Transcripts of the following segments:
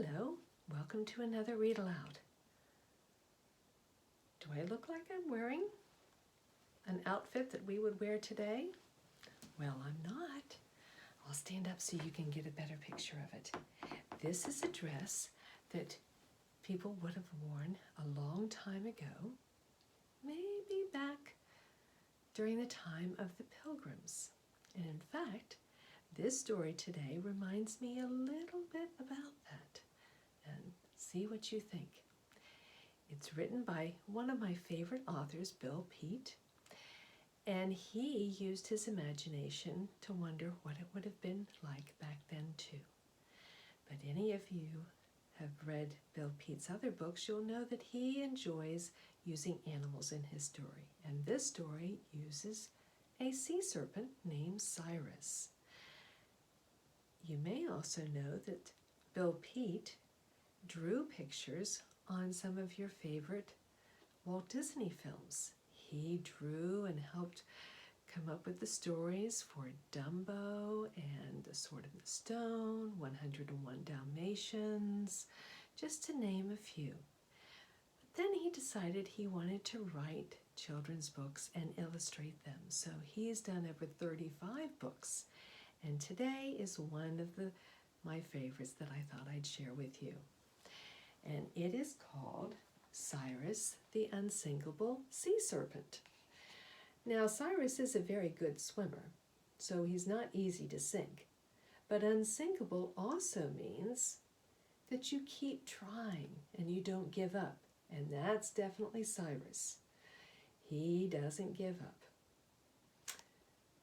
Hello, welcome to another read aloud. Do I look like I'm wearing an outfit that we would wear today? Well, I'm not. I'll stand up so you can get a better picture of it. This is a dress that people would have worn a long time ago, maybe back during the time of the Pilgrims. And in fact, this story today reminds me a little bit about that. And see what you think. It's written by one of my favorite authors, Bill Peet, and he used his imagination to wonder what it would have been like back then too. But any of you have read Bill Peet's other books, you'll know that he enjoys using animals in his story. And this story uses a sea serpent named Cyrus. You may also know that Bill Peet drew pictures on some of your favorite Walt Disney films. He drew and helped come up with the stories for Dumbo and The Sword in the Stone, 101 Dalmatians, just to name a few. But then he decided he wanted to write children's books and illustrate them. So he's done over 35 books. And today is one of my favorites that I thought I'd share with you. And it is called Cyrus the Unsinkable Sea Serpent. Now, Cyrus is a very good swimmer, so he's not easy to sink. But unsinkable also means that you keep trying and you don't give up. And that's definitely Cyrus. He doesn't give up.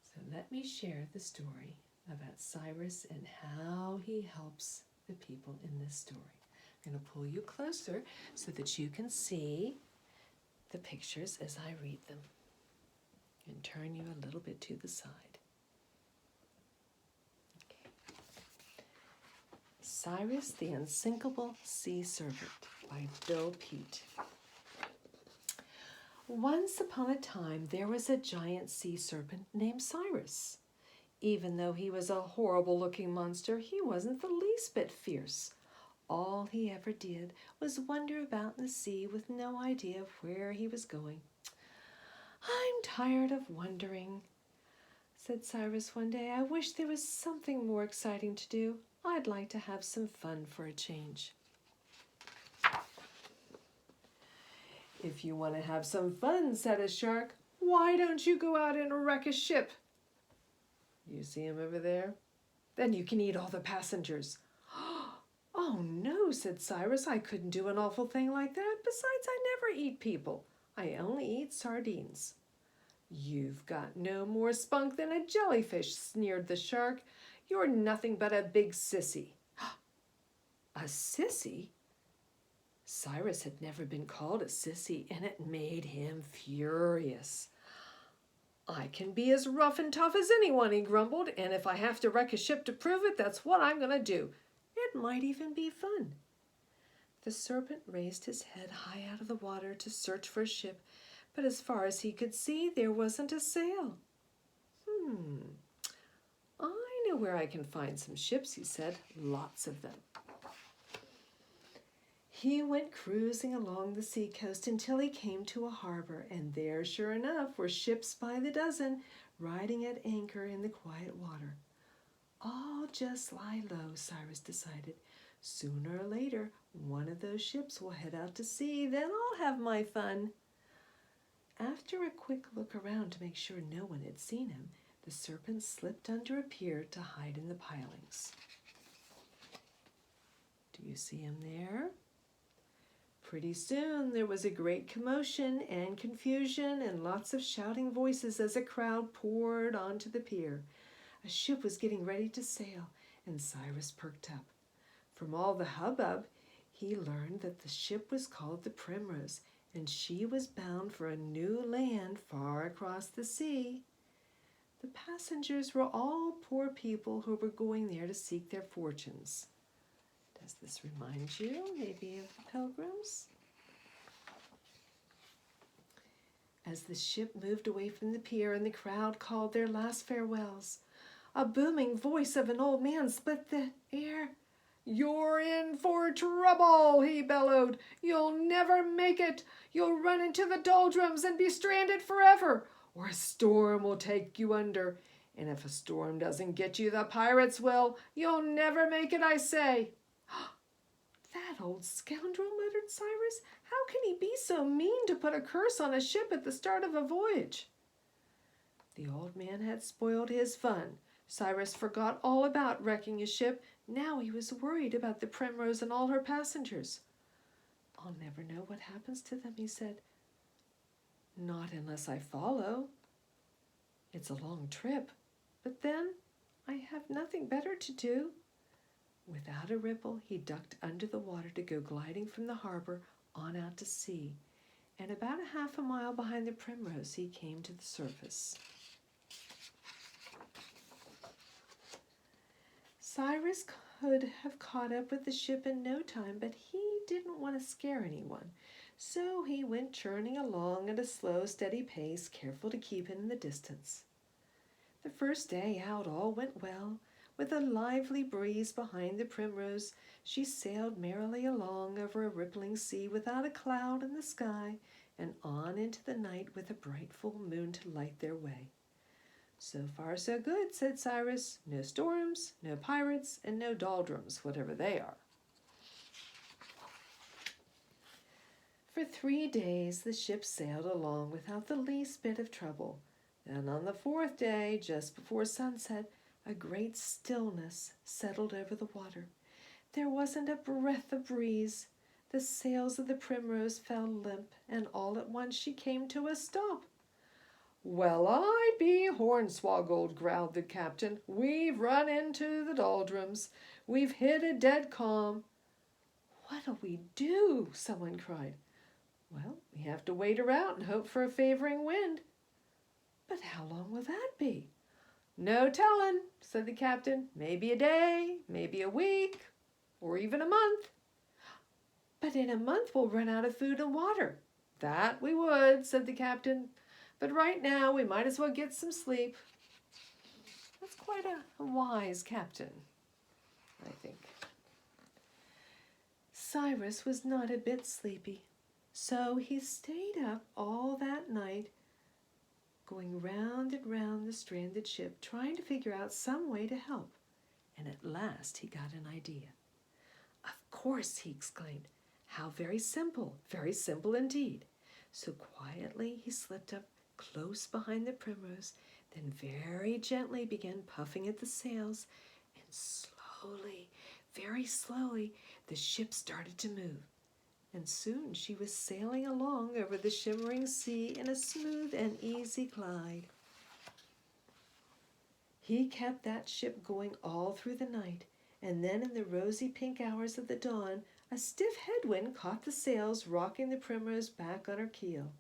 So let me share the story about Cyrus and how he helps the people in this story. I'm going to pull you closer so that you can see the pictures as I read them and turn you a little bit to the side. Okay. Cyrus the Unsinkable Sea Serpent by Bill Peet. Once upon a time, there was a giant sea serpent named Cyrus. Even though he was a horrible-looking monster, he wasn't the least bit fierce. All he ever did was wander about in the sea with no idea of where he was going. "I'm tired of wandering," said Cyrus one day. "I wish there was something more exciting to do. I'd like to have some fun for a change." "If you want to have some fun," said a shark, "why don't you go out and wreck a ship? You see him over there? Then you can eat all the passengers." "Oh no," said Cyrus, "I couldn't do an awful thing like that. Besides, I never eat people. I only eat sardines." "You've got no more spunk than a jellyfish," sneered the shark. "You're nothing but a big sissy." A sissy? Cyrus had never been called a sissy, and it made him furious. "I can be as rough and tough as anyone," he grumbled, "and if I have to wreck a ship to prove it, that's what I'm going to do. It might even be fun." The serpent raised his head high out of the water to search for a ship, but as far as he could see, there wasn't a sail. "I know where I can find some ships," he said. "Lots of them." He went cruising along the seacoast until he came to a harbor, and there, sure enough, were ships by the dozen, riding at anchor in the quiet water. "I'll just lie low," Cyrus decided. "Sooner or later, one of those ships will head out to sea. Then I'll have my fun." After a quick look around to make sure no one had seen him, the serpent slipped under a pier to hide in the pilings. Do you see him there? Pretty soon there was a great commotion and confusion and lots of shouting voices as a crowd poured onto the pier. A ship was getting ready to sail, and Cyrus perked up. From all the hubbub, he learned that the ship was called the Primrose, and she was bound for a new land far across the sea. The passengers were all poor people who were going there to seek their fortunes. Does this remind you maybe of the Pilgrims? As the ship moved away from the pier and the crowd called their last farewells, a booming voice of an old man split the air. "You're in for trouble," he bellowed. "You'll never make it. You'll run into the doldrums and be stranded forever, or a storm will take you under. And if a storm doesn't get you, the pirates will. You'll never make it, I say." "That old scoundrel," muttered Cyrus. "How can he be so mean to put a curse on a ship at the start of a voyage?" The old man had spoiled his fun. Cyrus forgot all about wrecking his ship. Now he was worried about the Primrose and all her passengers. "I'll never know what happens to them," he said. "Not unless I follow. It's a long trip, but then I have nothing better to do." Without a ripple, he ducked under the water to go gliding from the harbor on out to sea, and about a half a mile behind the Primrose he came to the surface. Cyrus could have caught up with the ship in no time, but he didn't want to scare anyone, so he went churning along at a slow, steady pace, careful to keep in the distance. The first day out all went well. With a lively breeze behind the Primrose, she sailed merrily along over a rippling sea without a cloud in the sky, and on into the night with a bright full moon to light their way. "So far so good," said Cyrus. "No storms, no pirates, and no doldrums, whatever they are." For 3 days the ship sailed along without the least bit of trouble. Then on the 4th day, just before sunset, a great stillness settled over the water. There wasn't a breath of breeze. The sails of the Primrose fell limp, and all at once she came to a stop. "Well, I be hornswoggled," growled the captain. "We've run into the doldrums. We've hit a dead calm." "What'll we do?" someone cried. "Well, we have to wait her out and hope for a favoring wind." "But how long will that be?" "No tellin'," said the captain. "Maybe a day, maybe a week, or even a month." "But in a month we'll run out of food and water." "That we would," said the captain. "But right now we might as well get some sleep." That's quite a wise captain, I think. Cyrus was not a bit sleepy, so he stayed up all that night, going round and round the stranded ship, trying to figure out some way to help. And at last he got an idea. "Of course," he exclaimed. "How very simple indeed." So quietly he slipped up close behind the Primrose, then very gently began puffing at the sails, and slowly, very slowly, the ship started to move. And soon she was sailing along over the shimmering sea in a smooth and easy glide. He kept that ship going all through the night, and then in the rosy pink hours of the dawn, a stiff headwind caught the sails, rocking the Primrose back on her keel.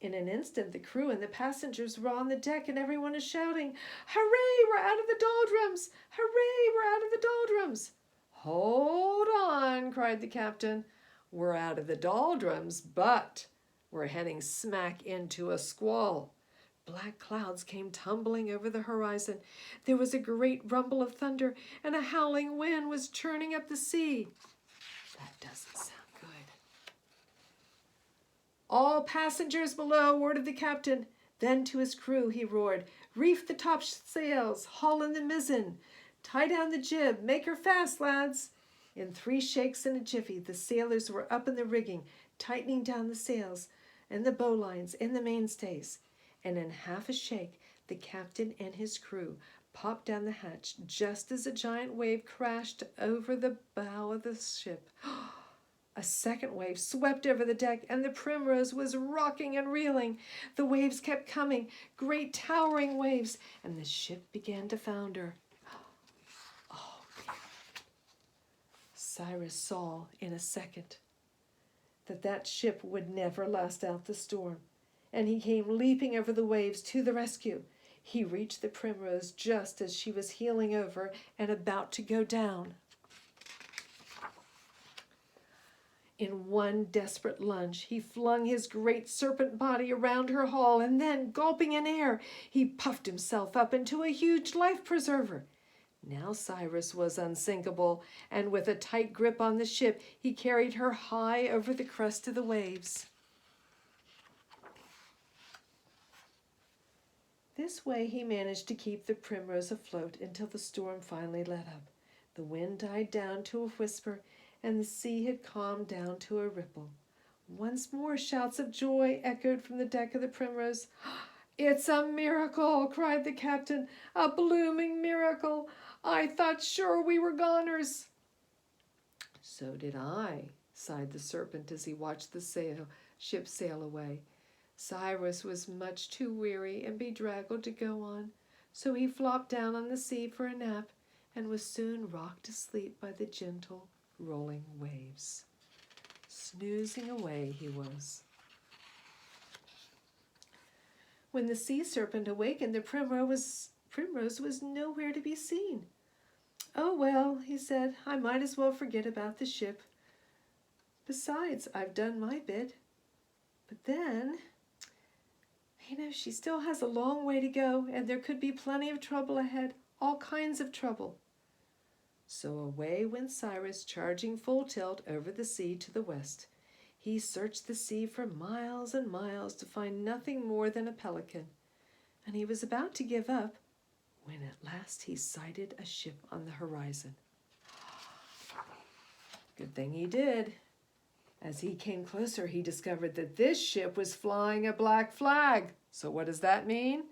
In an instant, the crew and the passengers were on the deck, and everyone is shouting, "Hooray, we're out of the doldrums! Hooray, we're out of the doldrums!" "Hold on," cried the captain. "We're out of the doldrums, but we're heading smack into a squall." Black clouds came tumbling over the horizon. There was a great rumble of thunder, and a howling wind was churning up the sea. That doesn't sound good. "All passengers below," ordered the captain. Then to his crew he roared, "Reef the topsails, haul in the mizzen, tie down the jib, make her fast, lads." In 3 shakes and a jiffy, the sailors were up in the rigging, tightening down the sails and the bowlines and the mainstays. And in half a shake, the captain and his crew popped down the hatch just as a giant wave crashed over the bow of the ship. A second wave swept over the deck, and the Primrose was rocking and reeling. The waves kept coming, great towering waves, and the ship began to founder. Oh, dear. Cyrus saw in a second that ship would never last out the storm, and he came leaping over the waves to the rescue. He reached the Primrose just as she was heeling over and about to go down. In one desperate lunge, he flung his great serpent body around her hull, and then, gulping in air, he puffed himself up into a huge life preserver. Now Cyrus was unsinkable, and with a tight grip on the ship, he carried her high over the crest of the waves. This way he managed to keep the Primrose afloat until the storm finally let up. The wind died down to a whisper, and the sea had calmed down to a ripple. Once more shouts of joy echoed from the deck of the Primrose. "It's a miracle!" cried the captain. "A blooming miracle! I thought sure we were goners." "So did I," sighed the Serpent as he watched the ship sail away. Cyrus was much too weary and bedraggled to go on, so he flopped down on the sea for a nap and was soon rocked to sleep by the gentle rolling waves. Snoozing away he was. When the sea serpent awakened, the Primrose was nowhere to be seen. "Oh well," he said, "I might as well forget about the ship. Besides, I've done my bit. But then, she still has a long way to go, and there could be plenty of trouble ahead, all kinds of trouble." So away went Cyrus, charging full tilt over the sea to the west. He searched the sea for miles and miles to find nothing more than a pelican, and he was about to give up when at last he sighted a ship on the horizon. Good thing he did. As he came closer, he discovered that this ship was flying a black flag. So what does that mean?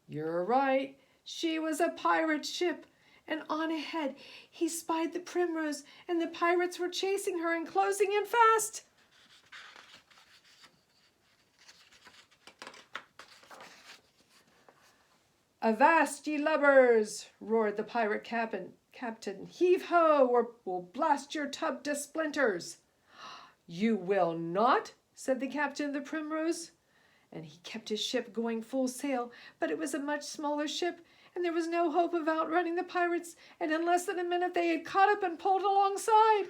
You're right. She was a pirate ship. And on ahead, he spied the Primrose, and the pirates were chasing her and closing in fast. "Avast, ye lubbers!" roared the pirate captain. "Heave ho, or we'll blast your tub to splinters." "You will not," said the captain of the Primrose, and he kept his ship going full sail, but it was a much smaller ship, and there was no hope of outrunning the pirates, and in less than a minute they had caught up and pulled alongside.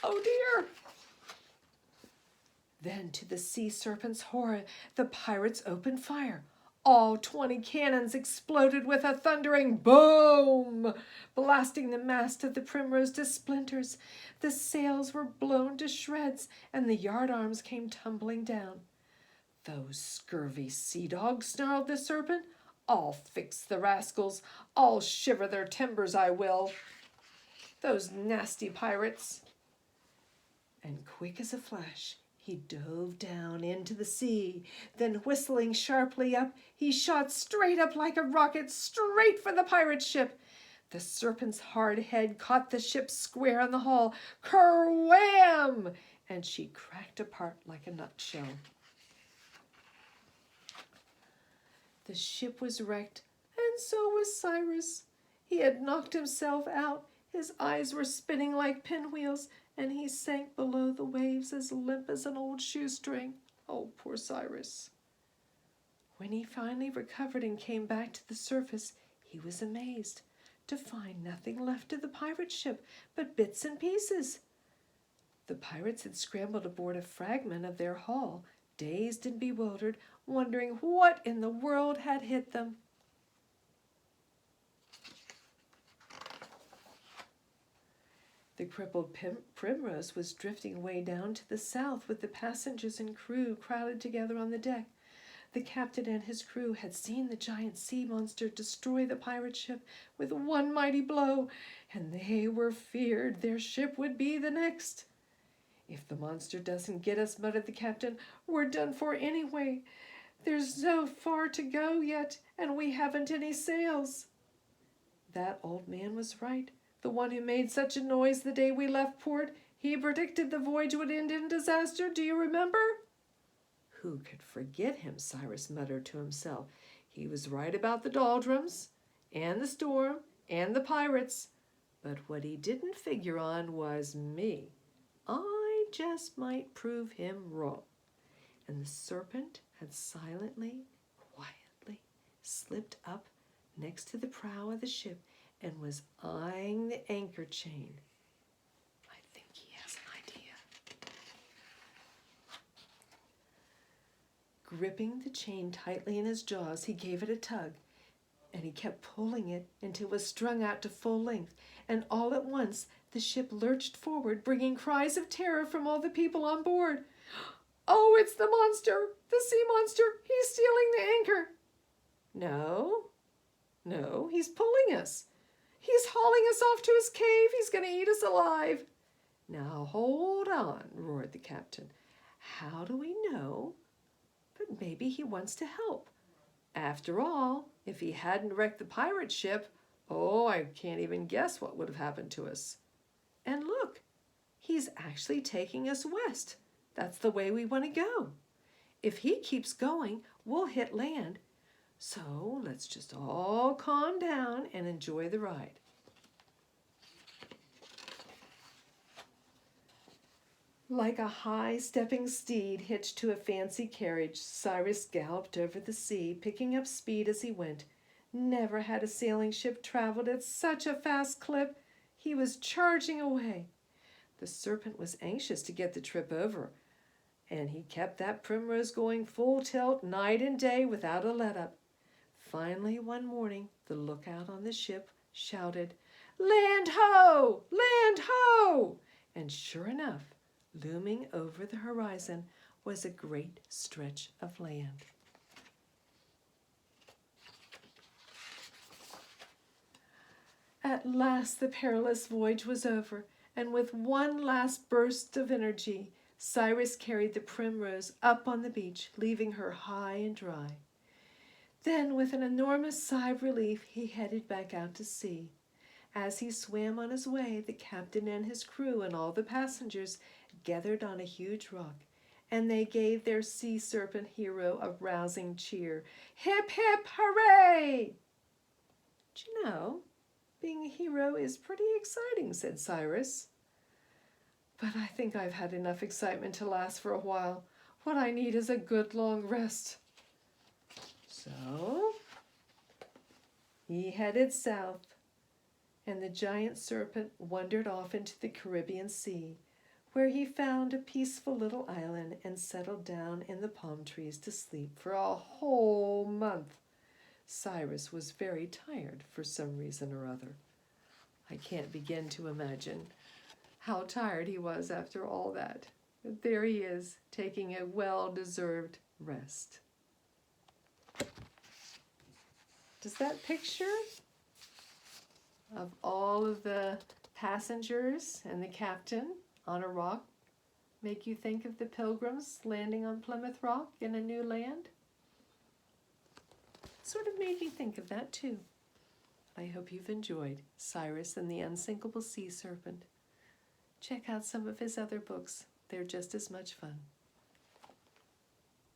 Oh dear! Then, to the sea serpent's horror, the pirates opened fire. All 20 cannons exploded with a thundering boom, blasting the mast of the Primrose to splinters. The sails were blown to shreds, and the yardarms came tumbling down. "Those scurvy sea dogs," snarled the Serpent. "I'll fix the rascals. I'll shiver their timbers, I will. Those nasty pirates." And quick as a flash, he dove down into the sea. Then, whistling sharply up, he shot straight up like a rocket, straight for the pirate ship. The Serpent's hard head caught the ship square on the hull. Kerwham! And she cracked apart like a nutshell. The ship was wrecked, and so was Cyrus. He had knocked himself out. His eyes were spinning like pinwheels, and he sank below the waves as limp as an old shoestring. Oh, poor Cyrus. When he finally recovered and came back to the surface, he was amazed to find nothing left of the pirate ship but bits and pieces. The pirates had scrambled aboard a fragment of their hull, dazed and bewildered, wondering what in the world had hit them. The crippled Primrose was drifting way down to the south with the passengers and crew crowded together on the deck. The captain and his crew had seen the giant sea monster destroy the pirate ship with one mighty blow, and they were feared their ship would be the next. "If the monster doesn't get us," muttered the captain, "we're done for anyway. There's so far to go yet, and we haven't any sails." That old man was right. The one who made such a noise the day we left port. He predicted the voyage would end in disaster. Do you remember? Who could forget him? Cyrus muttered to himself. He was right about the doldrums, and the storm, and the pirates. But what he didn't figure on was me. I just might prove him wrong. And the Serpent had silently, quietly slipped up next to the prow of the ship and was eyeing the anchor chain. I think he has an idea. Gripping the chain tightly in his jaws, he gave it a tug, and he kept pulling it until it was strung out to full length, and all at once the ship lurched forward, bringing cries of terror from all the people on board. "Oh, it's the monster, the sea monster! He's stealing the anchor!" No, he's pulling us. He's hauling us off to his cave. He's going to eat us alive." "Now hold on," roared the captain. "How do we know? But maybe he wants to help. After all, if he hadn't wrecked the pirate ship, oh, I can't even guess what would have happened to us. And look, he's actually taking us west. That's the way we want to go. If he keeps going, we'll hit land. So let's just all calm down and enjoy the ride." Like a high-stepping steed hitched to a fancy carriage, Cyrus galloped over the sea, picking up speed as he went. Never had a sailing ship traveled at such a fast clip. He was charging away. The Serpent was anxious to get the trip over, and he kept that Primrose going full tilt night and day without a let-up. Finally, one morning, the lookout on the ship shouted, "Land ho! Land ho!" And sure enough, looming over the horizon was a great stretch of land. At last the perilous voyage was over, and with one last burst of energy, Cyrus carried the Primrose up on the beach, leaving her high and dry. Then, with an enormous sigh of relief, he headed back out to sea. As he swam on his way, the captain and his crew and all the passengers gathered on a huge rock, and they gave their sea serpent hero a rousing cheer. "Hip, hip, hooray!" "Do you know, being a hero is pretty exciting," said Cyrus. "But I think I've had enough excitement to last for a while. What I need is a good long rest." So he headed south, and the giant serpent wandered off into the Caribbean Sea, where he found a peaceful little island and settled down in the palm trees to sleep for a whole month. Cyrus was very tired for some reason or other. I can't begin to imagine how tired he was after all that. But there he is, taking a well-deserved rest. Does that picture of all of the passengers and the captain on a rock make you think of the Pilgrims landing on Plymouth Rock in a new land? Sort of made me think of that too. I hope you've enjoyed Cyrus and the Unsinkable Sea Serpent. Check out some of his other books. They're just as much fun.